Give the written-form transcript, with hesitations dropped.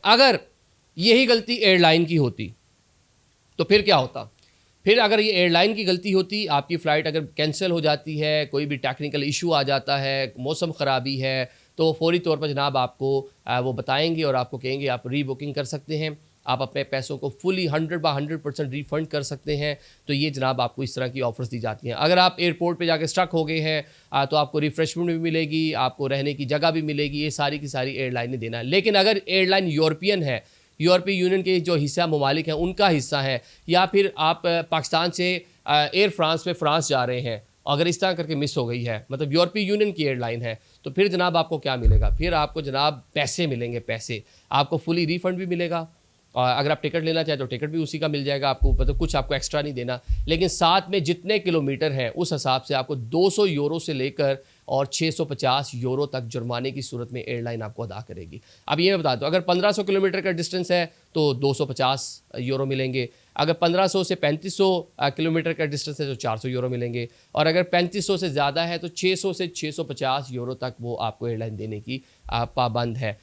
अगर यही गलती एयरलाइन की होती तो फिर क्या होता? फिर अगर ये एयरलाइन की गलती होती, आपकी फ़्लाइट अगर कैंसिल हो जाती है, कोई भी टेक्निकल इशू आ जाता है, मौसम ख़राबी है, तो फ़ौरी तौर पर जनाब आपको वो बताएँगे और आपको कहेंगे आप री-बुकिंग कर सकते हैं। आप अपने पैसों को फुली 100% रिफ़ंड कर सकते हैं। तो ये जनाब आपको इस तरह की ऑफ़र्स दी जाती हैं। अगर आप एयरपोर्ट पे जाके स्टक हो गए हैं तो आपको रिफ़्रेशमेंट भी मिलेगी, आपको रहने की जगह भी मिलेगी, ये सारी की सारी एयरलाइन ने देना है। लेकिन अगर एयरलाइन यूरोपियन है, यूरोपीय यूनियन के जो हिस्सा ममालिक हैं उनका हिस्सा है, या फिर आप पाकिस्तान से एयर फ्रांस में फ़्रांस जा रहे हैं, अगर इस तरह करके मिस हो गई है, मतलब यूरोपीय यूनियन की एयरलाइन है, तो फिर जनाब आपको क्या मिलेगा? फिर आपको जनाब पैसे मिलेंगे, पैसे। आपको फुली रिफ़ंड भी मिलेगा और अगर आप टिकट लेना चाहें तो टिकट भी उसी का मिल जाएगा आपको, मतलब कुछ आपको एक्स्ट्रा नहीं देना। लेकिन साथ में जितने किलोमीटर हैं उस हिसाब से आपको 200 यूरो से लेकर और 650 यूरो तक जुर्माने की सूरत में एयरलाइन आपको अदा करेगी। अब ये मैं बता दूँ, अगर 1500 किलोमीटर का डिस्टेंस है तो 250 यूरो मिलेंगे। अगर 1500 से 3500 किलोमीटर का डिस्टेंस है तो 400 यूरो मिलेंगे। और अगर 3500 से ज़्यादा है तो 600 से 650 यूरो तक वो आपको एयरलाइन देने की पाबंद है।